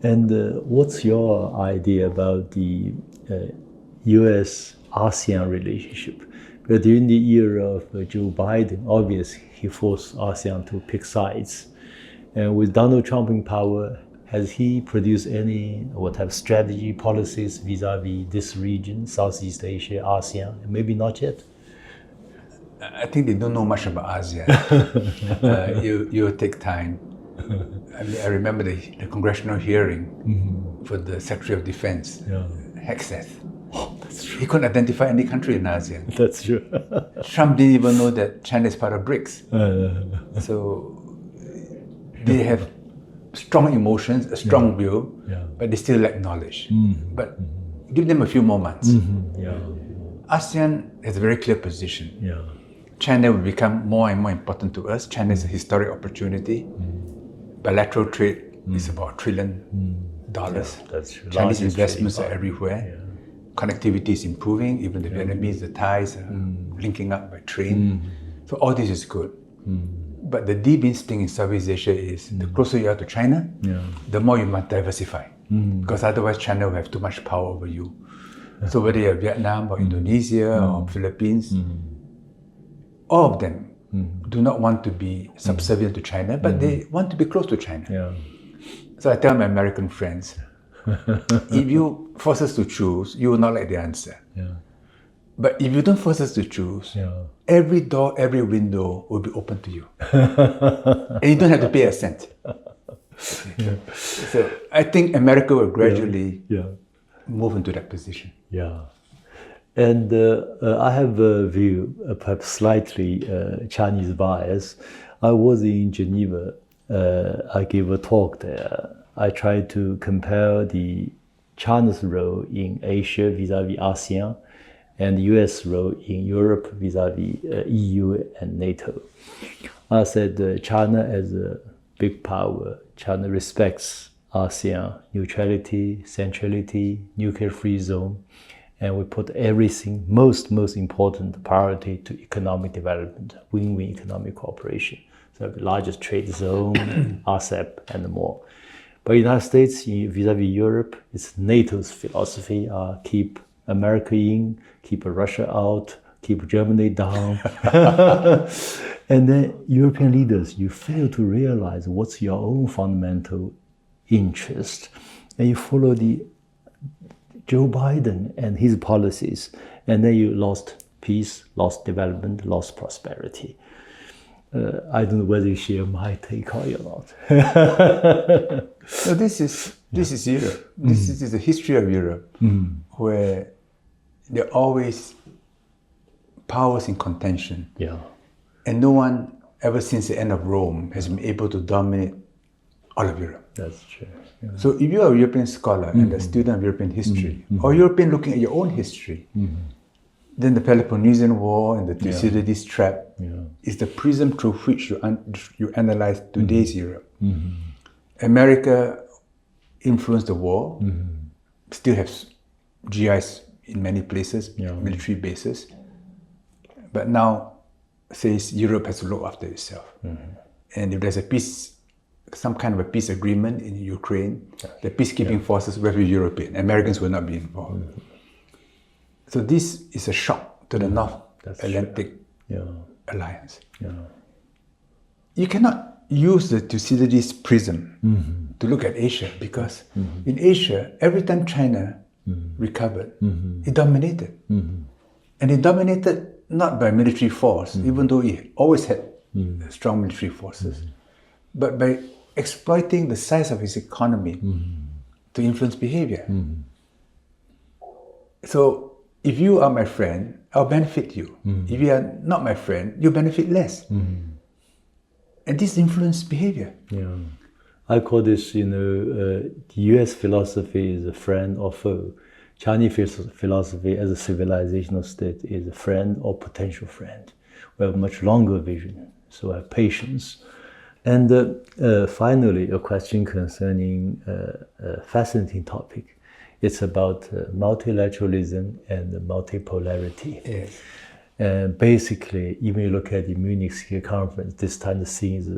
And what's your idea about the US-ASEAN relationship? But during the era of Joe Biden, obviously he forced ASEAN to pick sides. And with Donald Trump in power, has he produced any what type of strategy, policies vis-a-vis this region, Southeast Asia, ASEAN? Maybe not yet. I think they don't know much about ASEAN. You'll take time. I mean, I remember the congressional hearing for the Secretary of Defense, Hexeth. Oh, that's true. He couldn't identify any country in ASEAN. That's true. Trump didn't even know that China is part of BRICS. So they have strong emotions, a strong view, but they still lack knowledge. But give them a few more months. ASEAN has a very clear position. China will become more and more important to us. China is a historic opportunity. Bilateral trade is about $1 trillion. That's true. Chinese investments are everywhere. Connectivity is improving. Even the Vietnamese, the Thais are linking up by train. So all this is good. But the deep instinct in Southeast Asia is the closer you are to China, the more you must diversify. Because otherwise China will have too much power over you. So whether you're Vietnam or Indonesia or Philippines, all of them do not want to be subservient to China, but they want to be close to China. So I tell my American friends, if you force us to choose, you will not like the answer. But if you don't force us to choose, every door, every window will be open to you. And you don't have to pay a cent. So I think America will gradually move into that position. And I have a view, perhaps slightly Chinese bias. I was in Geneva. I gave a talk there. I tried to compare the China's role in Asia vis-a-vis ASEAN and the US role in Europe vis-a-vis EU and NATO. I said China as a big power, China respects ASEAN neutrality, centrality, nuclear-free zone, and we put everything, most important priority to economic development, win-win economic cooperation. So the largest trade zone, RCEP, and more. But the United States, vis-a-vis Europe, it's NATO's philosophy, keep America in, keep Russia out, keep Germany down. And then European leaders, you fail to realize what's your own fundamental interest. And you follow the Joe Biden and his policies, and then you lost peace, lost development, lost prosperity. I don't know whether you share my take or not. So this is Europe. This is the history of Europe, where there are always powers in contention. And no one, ever since the end of Rome, has been able to dominate all of Europe. That's true. So if you are a European scholar and a student of European history, or European looking at your own history, then the Peloponnesian War and the Thucydides trap is the prism through which you analyze today's Europe. America influenced the war, still has GIs in many places, military bases, but now says Europe has to look after itself. And if there's a peace, some kind of a peace agreement in Ukraine, the peacekeeping forces will be European. Americans will not be involved. So this is a shock to the North Atlantic Alliance. You cannot use the Thucydides prism to look at Asia, because in Asia, every time China recovered, it dominated. And it dominated not by military force, even though it always had strong military forces, but by exploiting the size of its economy to influence behavior. So if you are my friend, I'll benefit you. If you are not my friend, you benefit less. And this influences behavior. I call this, the US philosophy is a friend or foe. Chinese philosophy as a civilizational state is a friend or potential friend. We have a much longer vision, so I have patience. And finally, a question concerning a fascinating topic. It's about multilateralism and multipolarity. And basically, even you look at the Munich Security Conference, this time the scene is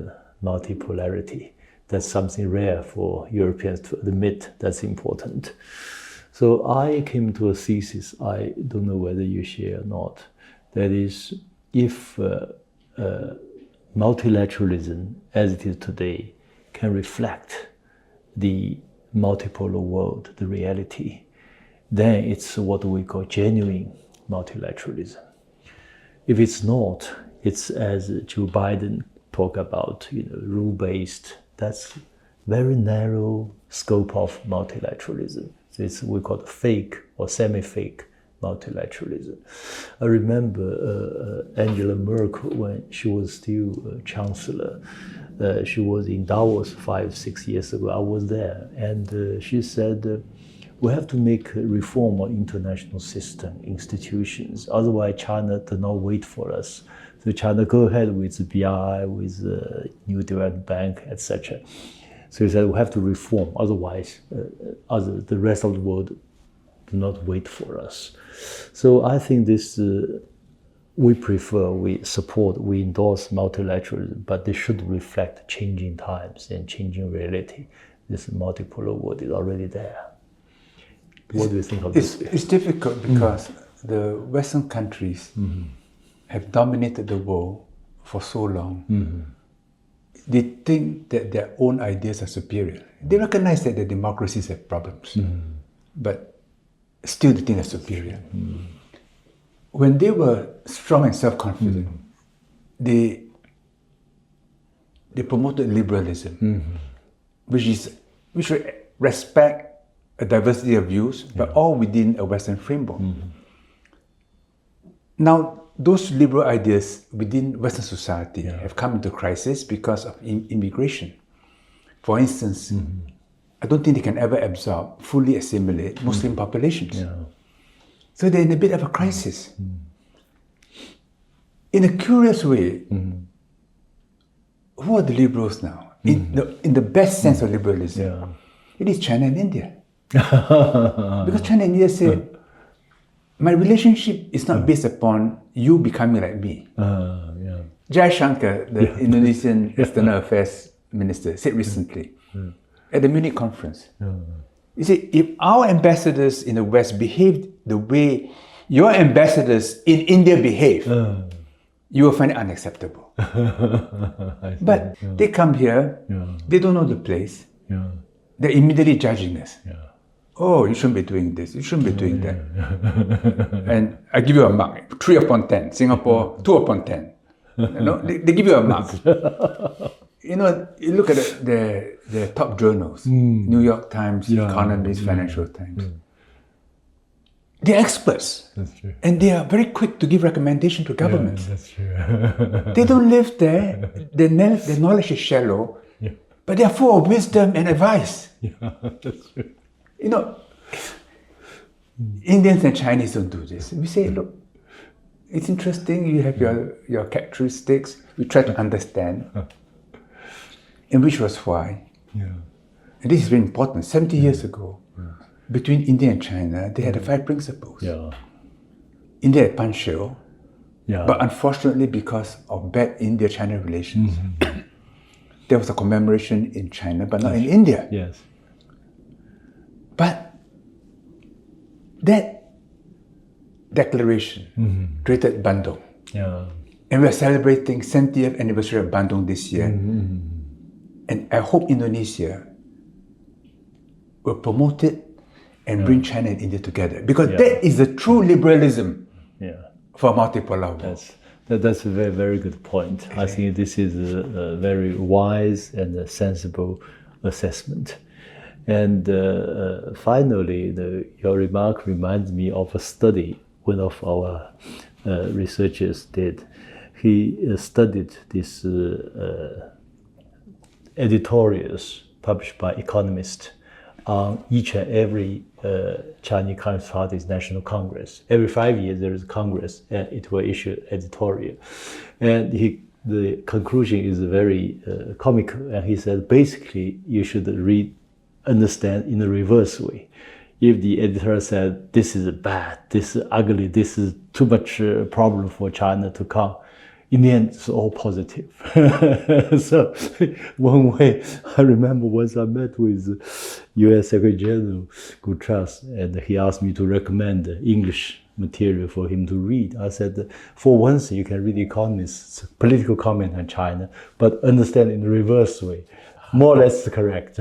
multipolarity. That's something rare for Europeans to admit. That's important. So I came to a thesis, I don't know whether you share or not, that is, if multilateralism as it is today can reflect the multipolar world, the reality, then it's what we call genuine multilateralism. If it's not, it's as Joe Biden talked about, rule-based. That's very narrow scope of multilateralism. So it's we call it fake or semi-fake multilateralism. I remember Angela Merkel when she was still chancellor. She was in Davos 5-6 years ago. I was there, and she said, we have to make a reform of international system, institutions. Otherwise, China does not wait for us. So China go ahead with BRI, with New Development Bank, etc. So he said we have to reform. Otherwise, the rest of the world do not wait for us. So I think this we prefer, we support, we endorse multilateralism, but they should reflect changing times and changing reality. This multipolar world is already there. What do you think of this? It's difficult because the Western countries have dominated the world for so long. They think that their own ideas are superior. They recognize that the democracies have problems, but still they think they're superior. When they were strong and self-confident, they promoted liberalism, which should respect a diversity of views, but all within a Western framework. Now, those liberal ideas within Western society have come into crisis because of immigration. For instance, I don't think they can ever absorb, fully assimilate Muslim populations. So they're in a bit of a crisis. In a curious way, who are the liberals now? In the best sense of liberalism, it is China and India. Because China and India say, my relationship is not based upon you becoming like me. Jai Shankar, the Indonesian External Affairs Minister, said recently at the Munich conference, he said, if our ambassadors in the West behaved the way your ambassadors in India behave, you will find it unacceptable. But they come here, they don't know the place, they're immediately judging us. Oh, you shouldn't be doing this, you shouldn't be doing that. And I give you a mark, 3 upon 10, Singapore, 2 upon 10. They give you a mark. You look at the top journals, New York Times, Economist, Financial Times. They're experts. That's true. And they are very quick to give recommendation to governments. That's true. They don't live there, their knowledge is shallow, but they are full of wisdom and advice. That's true. Indians and Chinese don't do this. We say, look, it's interesting, you have your characteristics, we try to understand, and which was why. And this is very important. 70 years ago, between India and China, they had the 5 principles. India had Panchil, but unfortunately because of bad India-China relations, there was a commemoration in China, but not in India. But that declaration created Bandung. And we're celebrating 70th anniversary of Bandung this year. And I hope Indonesia will promote it and bring China and India together. Because that is the true liberalism for a multipolar world. That's a very, very good point. I think this is a very wise and a sensible assessment. And finally, your remark reminds me of a study one of our researchers did. He studied these editorials published by economists on each and every Chinese Communist Party's National Congress. Every 5 years there is a Congress and it will issue editorial. And the conclusion is very comical. And he said, basically, you should understand in a reverse way. If the editor said, this is bad, this is ugly, this is too much problem for China to come, in the end, it's all positive. So one way, I remember once I met with US Secretary General Guterres, and he asked me to recommend English material for him to read. I said, for once, you can read economists' political comment on China, but understand in the reverse way. More or less correct.